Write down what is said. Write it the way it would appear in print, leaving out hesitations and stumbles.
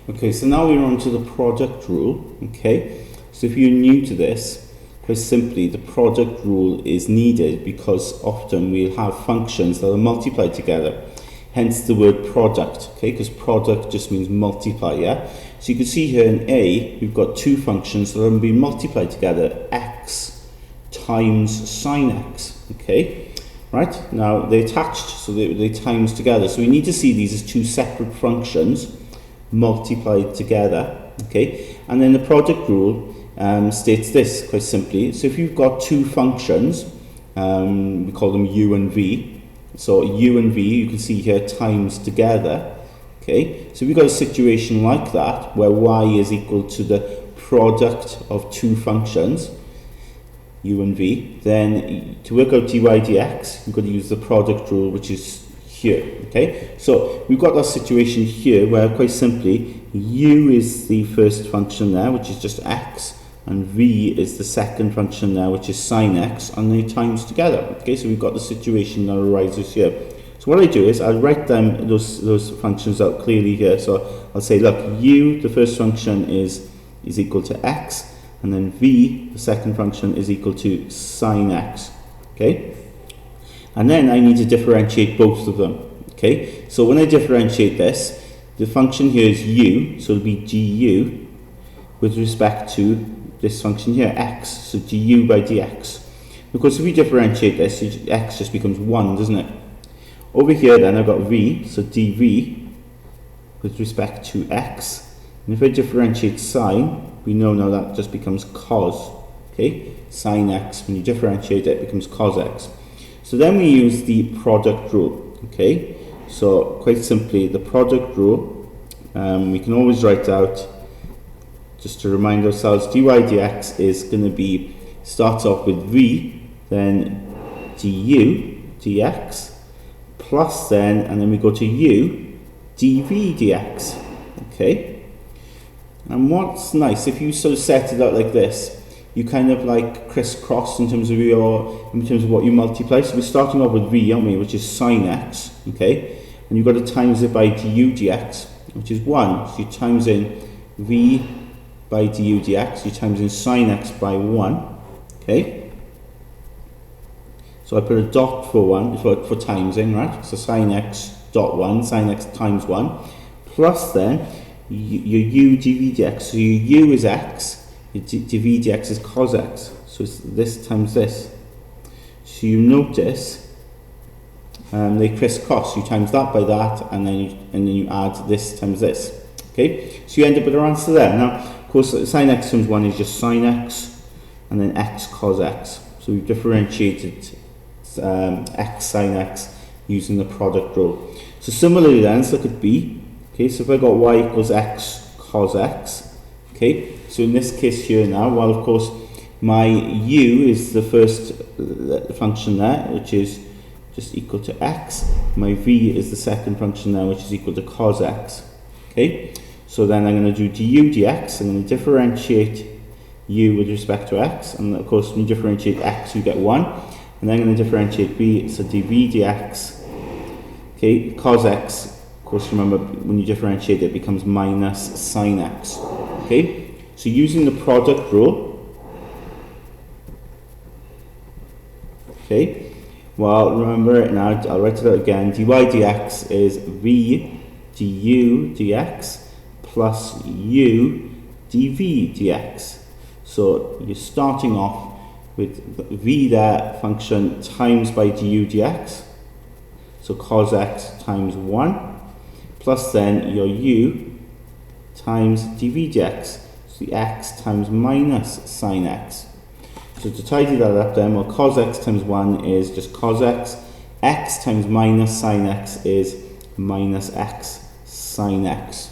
Okay, so now we're on to the product rule. Okay, so if you're new to this, quite simply, the product rule is needed because often we'll have functions that are multiplied together. Hence the word product, okay, because product just means multiply, yeah? So you can see here in A, we've got two functions that are going to be multiplied together, x times sine x, okay? Right, now they're attached, so they times together. So we need to see these as two separate functions multiplied together, okay? And then the product rule states this, quite simply. So if you've got two functions, we call them u and v. So u and v, you can see here, times together, okay? So if you've got a situation like that, where y is equal to the product of two functions, u and v, then to work out dy dx, you've got to use the product rule, which is here, okay? So we've got that situation here where, quite simply, u is the first function there, which is just x, and v is the second function there, which is sine x, and they times together. Okay, so we've got the situation that arises here. So what I do is I'll write them those functions out clearly here. So I'll say, look, u, the first function is equal to x, and then v, the second function, is equal to sine x. Okay, and then I need to differentiate both of them. Okay, so when I differentiate this, the function here is u, so it'll be du with respect to this function here, x, so du by dx. Because if we differentiate this, x just becomes 1, doesn't it? Over here then I've got v, so dv with respect to x. And if I differentiate sine, we know now that just becomes cos. Okay, sine x, when you differentiate it, becomes cos x. So then we use the product rule. Okay, so quite simply, the product rule, we can always write out, just to remind ourselves, dy dx is going to be, starts off with v, then du dx, plus then, and then we go to u, dv dx. Okay, and what's nice, if you sort of set it out like this, you kind of like crisscross in terms of what you multiply. So we're starting off with v, aren't we, which is sine x, okay, and you've got to times it by du dx, which is 1. So you times in v by du dx, you times in sine x by 1, okay? So I put a dot for 1, for timesing, right? So sine x dot 1, sine x times 1, plus then your u dv dx, so your u is x, your dv dx is cos x, so it's this times this. So you notice they crisscross, you times that by that, and then you add this times this, okay? So you end up with our answer there. Now, of course, sine x times 1 is just sine x, and then x cos x. So we've differentiated x sine x using the product rule. So similarly then, let's look at b. Okay, so if I got y equals x cos x, okay, so in this case here now, well, of course, my u is the first function there, which is just equal to x. My v is the second function there, which is equal to cos x. Okay, so then I'm going to do du dx. I'm going to differentiate u with respect to x, and of course when you differentiate x you get 1, and then I'm going to differentiate b, so dv dx, okay, cos x, of course remember when you differentiate it becomes minus sine x. Okay, so using the product rule, okay, well remember it now, I'll write it out again, dy dx is v du dx plus u dv dx. So you're starting off with v there, function times by du dx, so cos x times 1, plus then your u times dv dx, so the x times minus sine x. So to tidy that up then, well, cos x times 1 is just cos x times minus sine x is minus x sine x.